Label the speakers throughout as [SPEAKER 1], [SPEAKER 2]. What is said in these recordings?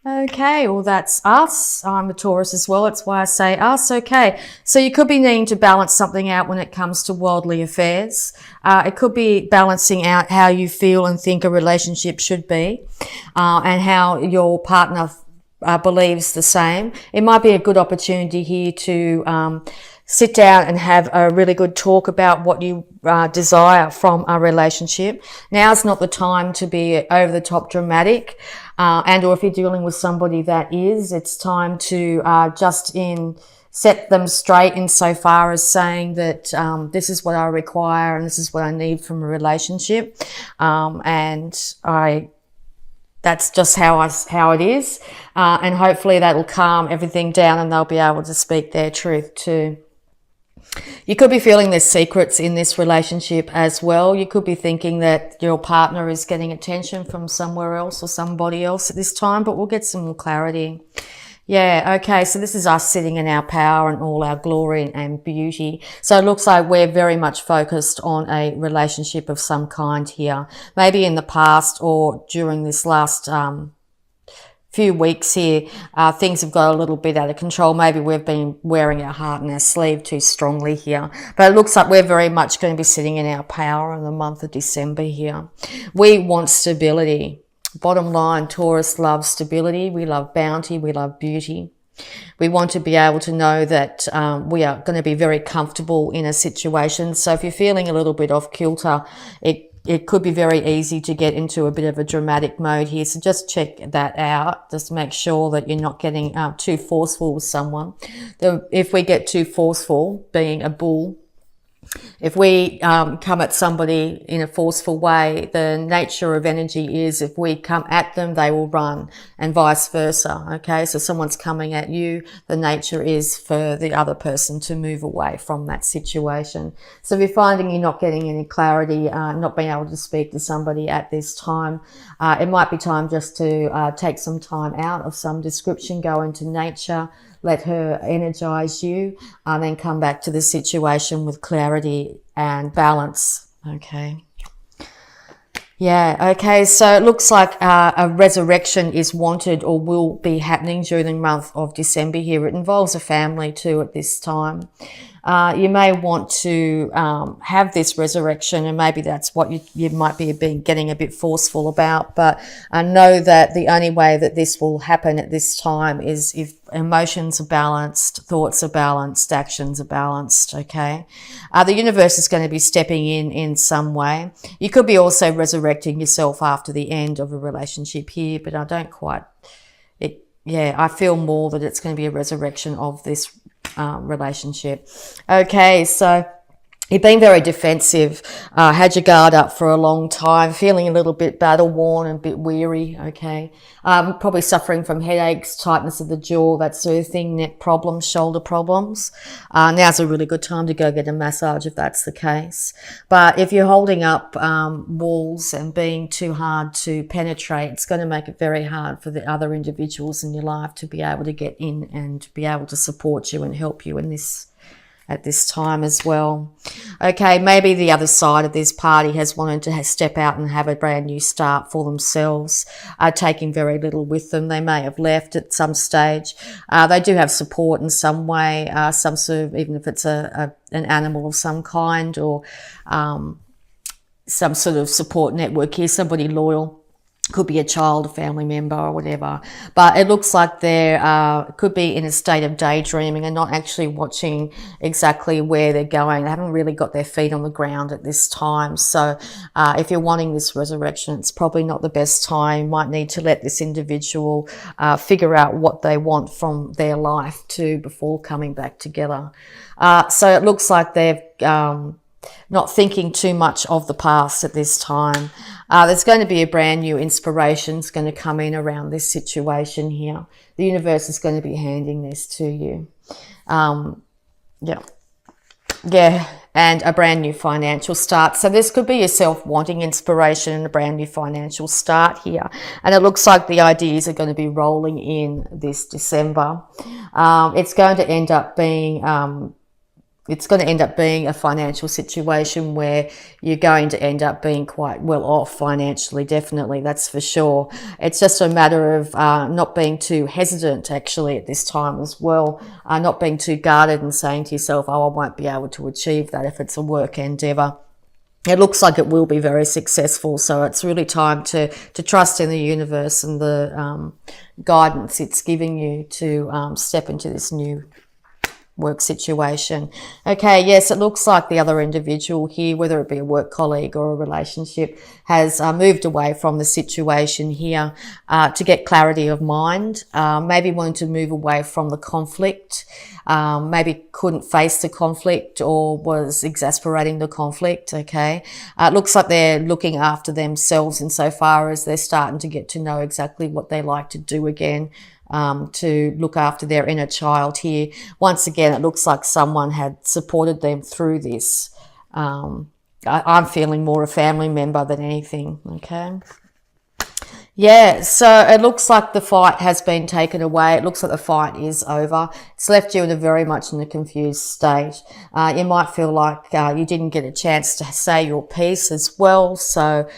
[SPEAKER 1] Okay, well, that's us. I'm a Taurus as well. It's why I say us. Okay, so you could be needing to balance something out when it comes to worldly affairs. It could be balancing out how you feel and think a relationship should be, and how your partner believes the same. It might be a good opportunity here to sit down and have a really good talk about what you desire from a relationship. Now's not the time to be over the top dramatic, and or if you're dealing with somebody that is, it's time to set them straight insofar as saying that this is what I require and this is what I need from a relationship, that's just how it is, and hopefully that'll calm everything down and they'll be able to speak their truth too. You could be feeling there's secrets in this relationship as well. You could be thinking that your partner is getting attention from somewhere else or somebody else at this time, but we'll get some more clarity. Yeah, okay, so this is us sitting in our power and all our glory and beauty. So it looks like we're very much focused on a relationship of some kind here. Maybe in the past or during this last few weeks here, things have got a little bit out of control. Maybe we've been wearing our heart on our sleeve too strongly here. But it looks like we're very much going to be sitting in our power in the month of December here. We want stability. Bottom line, Taurus loves stability. We love bounty. We love beauty. We want to be able to know that we are going to be very comfortable in a situation. So if you're feeling a little bit off kilter, it could be very easy to get into a bit of a dramatic mode here. So just check that out. Just make sure that you're not getting too forceful with someone. If we get too forceful, being a bull, if we come at somebody in a forceful way, the nature of energy is if we come at them, they will run, and vice versa. Okay, so someone's coming at you, the nature is for the other person to move away from that situation. So if you're finding you're not getting any clarity, not being able to speak to somebody at this time, it might be time just to take some time out of some description, go into nature, let her energize you, and then come back to the situation with clarity and balance. Okay. Yeah, okay, so it looks like a resurrection is wanted or will be happening during the month of December here. It involves a family too at this time. You may want to have this resurrection, and maybe that's what you might be getting a bit forceful about, but know that the only way that this will happen at this time is if emotions are balanced, thoughts are balanced, actions are balanced, okay? The universe is going to be stepping in some way. You could be also resurrecting yourself after the end of a relationship here, but I don't quite... I feel more that it's going to be a resurrection of this relationship. Okay, so you've been very defensive, had your guard up for a long time, feeling a little bit battle worn and a bit weary, okay? Probably suffering from headaches, tightness of the jaw, that sort of thing, neck problems, shoulder problems. Now's a really good time to go get a massage if that's the case. But if you're holding up walls and being too hard to penetrate, it's going to make it very hard for the other individuals in your life to be able to get in and be able to support you and help you in this at this time as well. Okay, maybe the other side of this party has wanted to step out and have a brand new start for themselves, taking very little with them. They may have left at some stage. They do have support in some way, some sort of, even if it's an animal of some kind, or some sort of support network here, somebody loyal. Could be a child, a family member, or whatever. But it looks like they could be in a state of daydreaming and not actually watching exactly where they're going. They haven't really got their feet on the ground at this time. So if you're wanting this resurrection, it's probably not the best time. You might need to let this individual figure out what they want from their life too before coming back together. So it looks like they've not thinking too much of the past at this time. There's going to be a brand new inspiration that's going to come in around this situation here. The universe is going to be handing this to you. And a brand new financial start. So this could be yourself wanting inspiration and a brand new financial start here. And it looks like the ideas are going to be rolling in this December. It's going to end up being it's going to end up being a financial situation where you're going to end up being quite well off financially, definitely, that's for sure. It's just a matter of not being too hesitant actually at this time as well, not being too guarded and saying to yourself, oh, I won't be able to achieve that if it's a work endeavour. It looks like it will be very successful, so it's really time to trust in the universe and the guidance it's giving you to step into this new work situation. Okay, yes, it looks like the other individual here, whether it be a work colleague or a relationship, has moved away from the situation here to get clarity of mind, maybe wanting to move away from the conflict, maybe couldn't face the conflict or was exasperating the conflict. Okay, it looks like they're looking after themselves insofar as they're starting to get to know exactly what they like to do again, to look after their inner child here. Once again, it looks like someone had supported them through this. I'm feeling more a family member than anything, okay? Yeah, so it looks like the fight has been taken away. It looks like the fight is over. It's left you in a very much in a confused state. You might feel like you didn't get a chance to say your piece as well. So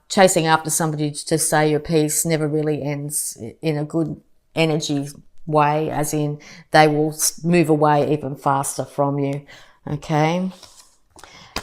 [SPEAKER 1] chasing after somebody to say your piece never really ends in a good energy way, as in they will move away even faster from you. Okay.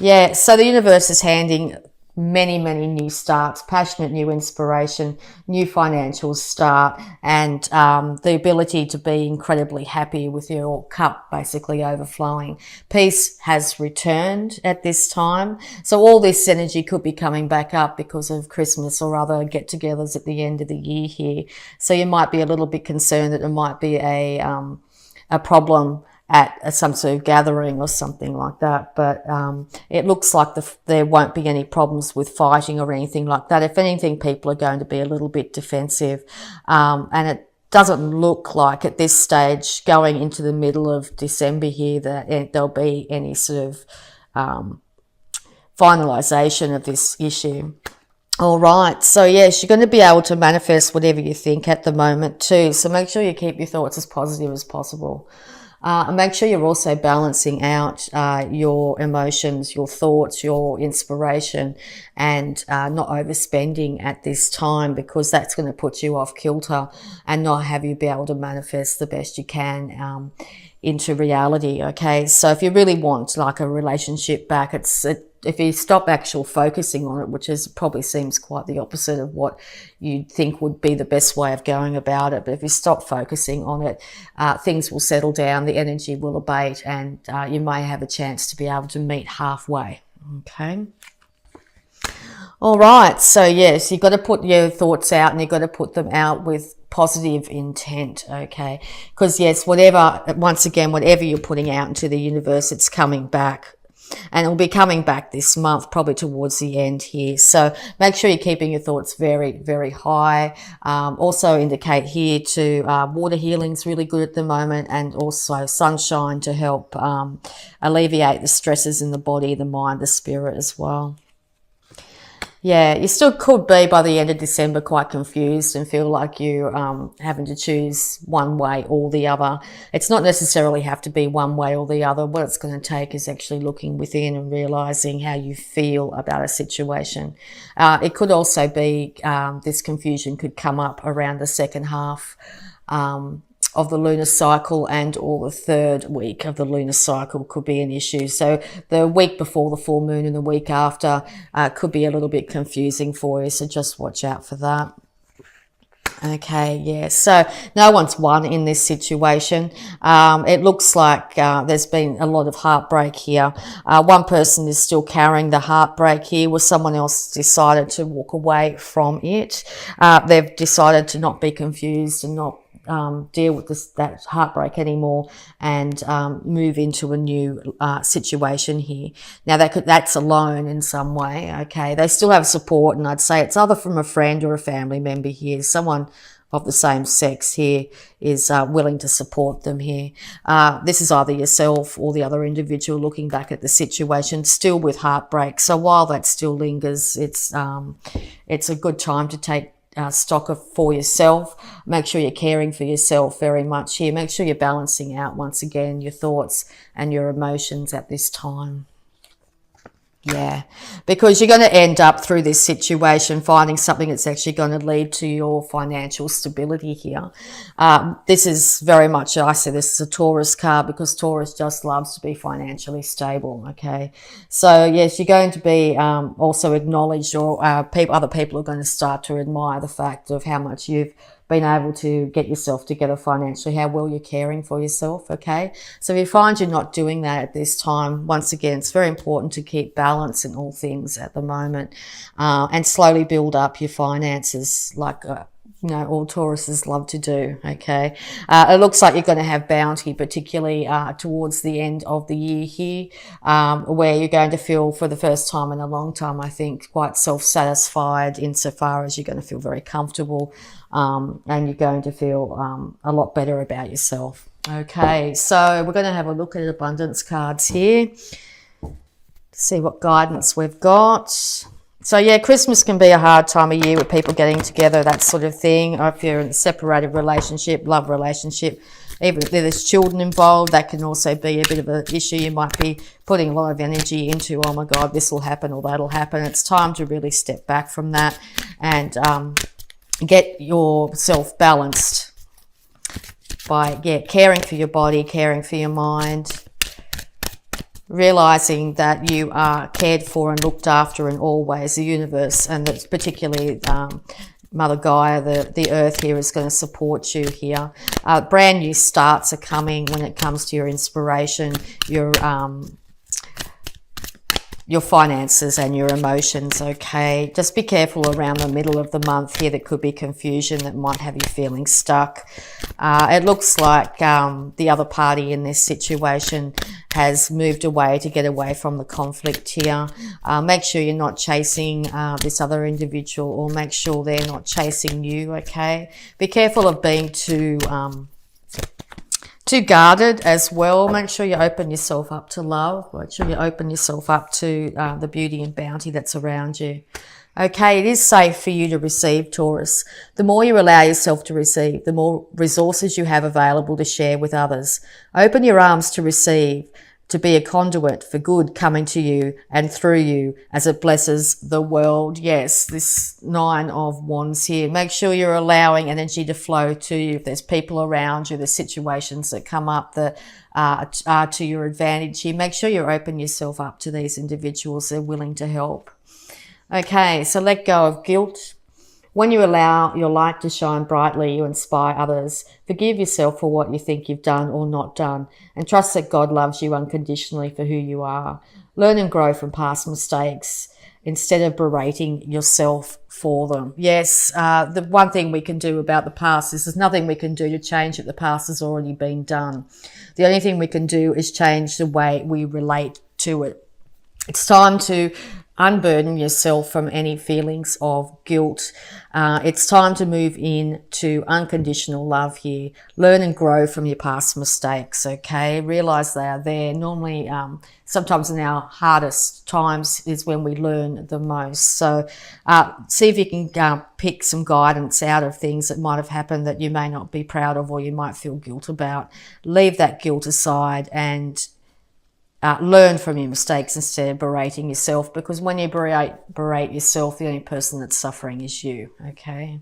[SPEAKER 1] Yeah, so the universe is handing many new starts, passionate new inspiration, new financial start, and the ability to be incredibly happy with your cup basically overflowing. Peace has returned at this time, so all this energy could be coming back up because of Christmas or other get-togethers at the end of the year here. So you might be a little bit concerned that there might be a problem at some sort of gathering or something like that. But it looks like there won't be any problems with fighting or anything like that. If anything, people are going to be a little bit defensive. And it doesn't look like at this stage, going into the middle of December here, that there'll be any sort of finalisation of this issue. All right, so yes, you're going to be able to manifest whatever you think at the moment too. So make sure you keep your thoughts as positive as possible. And make sure you're also balancing out your emotions, your thoughts, your inspiration, and not overspending at this time, because that's going to put you off kilter and not have you be able to manifest the best you can into reality. Okay, so if you really want like a relationship back, if you stop actual focusing on it, which probably seems quite the opposite of what you'd think would be the best way of going about it, but if you stop focusing on it, things will settle down, the energy will abate, and you may have a chance to be able to meet halfway. Okay. All right, so yes, you've got to put your thoughts out, and you've got to put them out with positive intent, okay? Because yes, once again, whatever you're putting out into the universe, it's coming back. And it'll be coming back this month, probably towards the end here. So make sure you're keeping your thoughts very high. Also indicate here to water healing's really good at the moment, and also sunshine to help alleviate the stresses in the body, the mind, the spirit as well. Yeah, you still could be by the end of December quite confused and feel like you're having to choose one way or the other. It's not necessarily have to be one way or the other. What it's going to take is actually looking within and realizing how you feel about a situation. It could also be this confusion could come up around the second half of the lunar cycle, and or the third week of the lunar cycle could be an issue. So the week before the full moon and the week after could be a little bit confusing for you, so just watch out for that. Okay, yeah, so no one's won in this situation. It looks like there's been a lot of heartbreak here. One person is still carrying the heartbreak here, where someone else decided to walk away from it. They've decided to not be confused and not deal with that heartbreak anymore, and move into a new situation here. Now that's alone in some way. Okay, they still have support, and I'd say it's either from a friend or a family member here. Someone of the same sex here is willing to support them here. This is either yourself or the other individual looking back at the situation, still with heartbreak. So while that still lingers, it's a good time to take stock for yourself. Make sure you're caring for yourself very much here. Make sure you're balancing out, once again, your thoughts and your emotions at this time. Yeah, because you're going to end up through this situation finding something that's actually going to lead to your financial stability here. This is very much, I say this is a Taurus card, because Taurus just loves to be financially stable, okay? So yes, you're going to be also acknowledged, or other people are going to start to admire the fact of how much you've been able to get yourself together financially, how well you're caring for yourself, okay? So if you find you're not doing that at this time, once again, it's very important to keep balance in all things at the moment, and slowly build up your finances like all Tauruses love to do, okay? It looks like you're going to have bounty, particularly towards the end of the year here, where you're going to feel, for the first time in a long time, I think, quite self-satisfied, insofar as you're going to feel very comfortable, and you're going to feel a lot better about yourself. Okay, so we're going to have a look at abundance cards here, see what guidance we've got. So yeah, Christmas can be a hard time of year with people getting together, that sort of thing. Or if you're in a separated relationship, love relationship, even if there's children involved, that can also be a bit of an issue. You might be putting a lot of energy into, oh my God, this will happen or that'll happen. It's time to really step back from that and get yourself balanced by caring for your body, caring for your mind, realizing that you are cared for and looked after in all ways. The universe, and that's particularly Mother Gaia, the earth here, is going to support you here. Brand new starts are coming when it comes to your inspiration, your finances and your emotions, okay? Just be careful around the middle of the month here. There could be confusion that might have you feeling stuck. It looks like the other party in this situation has moved away to get away from the conflict here. Make sure you're not chasing this other individual, or make sure they're not chasing you, okay? Be careful of being too guarded as well. Make sure you open yourself up to love. Make sure you open yourself up to the beauty and bounty that's around you. Okay, it is safe for you to receive, Taurus. The more you allow yourself to receive, the more resources you have available to share with others. Open your arms to receive, to be a conduit for good coming to you and through you as it blesses the world. Yes, this 9 of Wands here. Make sure you're allowing energy to flow to you. If there's people around you, there's situations that come up that are to your advantage here, make sure you open yourself up to these individuals. They're willing to help. Okay, so let go of guilt. When you allow your light to shine brightly, you inspire others. Forgive yourself for what you think you've done or not done, and trust that God loves you unconditionally for who you are. Learn and grow from past mistakes instead of berating yourself for them. Yes, the one thing we can do about the past is there's nothing we can do to change it. The past has already been done. The only thing we can do is change the way we relate to it. It's time to unburden yourself from any feelings of guilt. It's time to move in to unconditional love here. Learn and grow from your past mistakes, okay? Realize they are there. Normally, sometimes in our hardest times is when we learn the most. So see if you can pick some guidance out of things that might have happened that you may not be proud of or you might feel guilt about. Leave that guilt aside and learn from your mistakes instead of berating yourself, because when you berate yourself, the only person that's suffering is you, okay?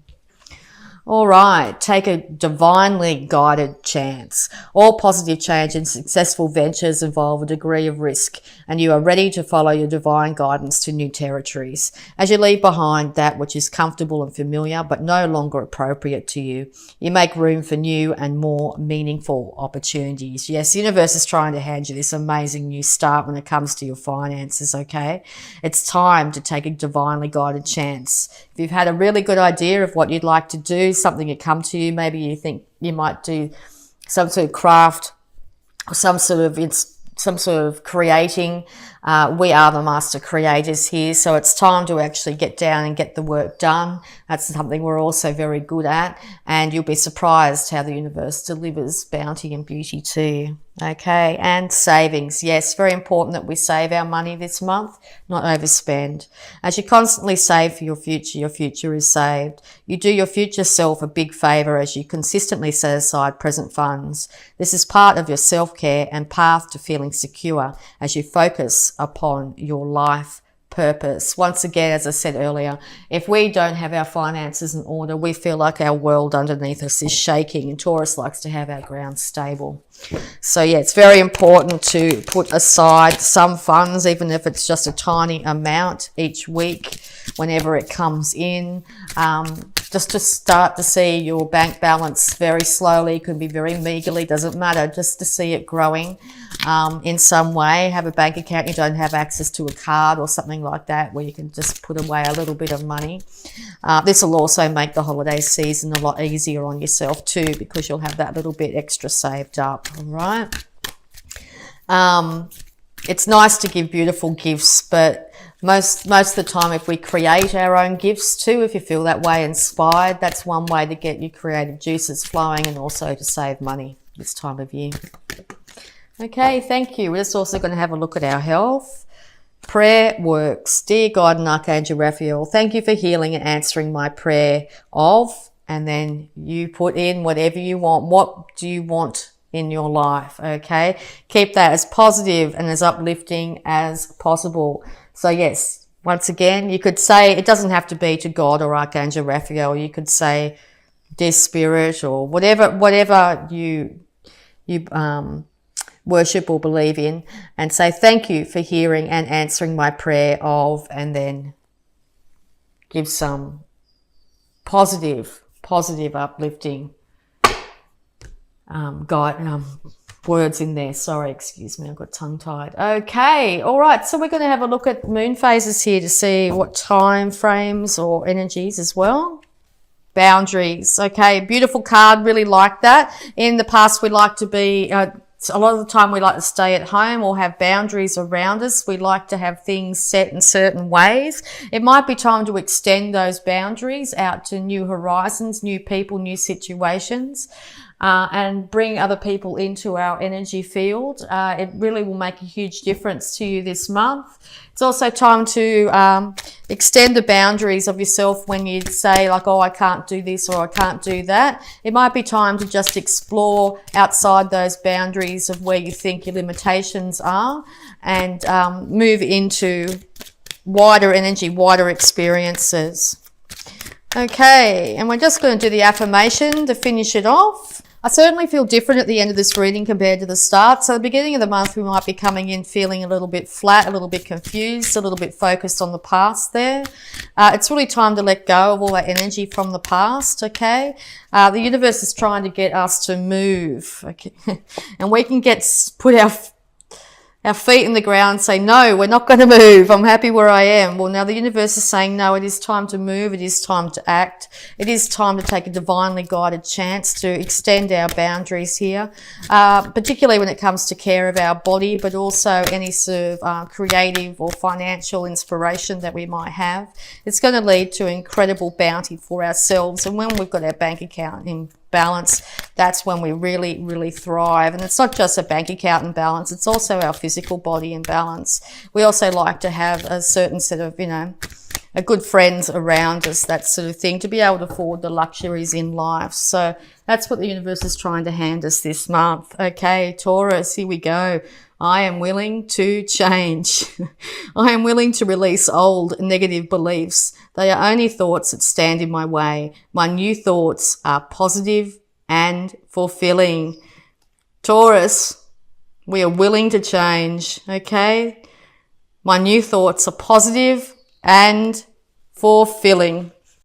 [SPEAKER 1] All right, take a divinely guided chance. All positive change and successful ventures involve a degree of risk, and you are ready to follow your divine guidance to new territories. As you leave behind that which is comfortable and familiar but no longer appropriate to you, you make room for new and more meaningful opportunities. Yes, the universe is trying to hand you this amazing new start when it comes to your finances, okay? It's time to take a divinely guided chance. If you've had a really good idea of what you'd like to do, something had come to you, maybe you think you might do some sort of craft or some sort of creating We are the master creators here, so it's time to actually get down and get the work done. That's something we're also very good at, and you'll be surprised how the universe delivers bounty and beauty to you. Okay, and savings. Yes, very important that we save our money this month, not overspend. As you constantly save for your future is saved. You do your future self a big favour as you consistently set aside present funds. This is part of your self-care and path to feeling secure as you focus upon your life purpose. Once again, as I said earlier, if we don't have our finances in order, we feel like our world underneath us is shaking, and Taurus likes to have our ground stable. So yeah, it's very important to put aside some funds, even if it's just a tiny amount each week, whenever it comes in, just to start to see your bank balance very slowly. It could be very meagerly, doesn't matter, just to see it growing in some way. Have a bank account you don't have access to, a card or something like that, where you can just put away a little bit of money. This will also make the holiday season a lot easier on yourself too, because you'll have that little bit extra saved up. All right. It's nice to give beautiful gifts, but most of the time, if we create our own gifts too, if you feel that way inspired, that's one way to get your creative juices flowing and also to save money this time of year. Okay, thank you. We're just also going to have a look at our health. Prayer works. Dear God and Archangel Raphael, thank you for healing and answering my prayer of, and then you put in whatever you want. What do you want in your life? Okay, keep that as positive and as uplifting as possible. So yes, once again, you could say, it doesn't have to be to God or Archangel Raphael. You could say, dear Spirit, or whatever you worship or believe in, and say thank you for hearing and answering my prayer of, and then give some positive uplifting words in there. Sorry, excuse me, I got tongue-tied. Okay, all right, so we're going to have a look at moon phases here to see what time frames or energies as well. Boundaries. Okay, beautiful card, really like that. In the past, we like to be a lot of the time we like to stay at home or have boundaries around us. We like to have things set in certain ways. It might be time to extend those boundaries out to new horizons, new people, new situations, and bring other people into our energy field. It really will make a huge difference to you this month. It's also time to extend the boundaries of yourself when you say like, oh, I can't do this or I can't do that. It might be time to just explore outside those boundaries of where you think your limitations are, and move into wider energy, wider experiences. Okay, and we're just going to do the affirmation to finish it off. I certainly feel different at the end of this reading compared to the start. So at the beginning of the month, we might be coming in feeling a little bit flat, a little bit confused, a little bit focused on the past there. It's really time to let go of all that energy from the past, okay? The universe is trying to get us to move, okay? And we can put our feet in the ground and say, no, we're not going to move. I'm happy where I am. Well, now the universe is saying, no, it is time to move. It is time to act. It is time to take a divinely guided chance to extend our boundaries here, particularly when it comes to care of our body, but also any sort of creative or financial inspiration that we might have. It's going to lead to incredible bounty for ourselves. And when we've got our bank account in balance, that's when we really, really thrive. And it's not just a bank account in balance, it's also our physical body in balance. We also like to have a certain set of, a good friends around us, that sort of thing, to be able to afford the luxuries in life. So that's what the universe is trying to hand us this month. Okay, Taurus, here we go. I am willing to change. I am willing to release old negative beliefs. They are only thoughts that stand in my way. My new thoughts are positive and fulfilling. Taurus, we are willing to change, okay? My new thoughts are positive and fulfilling.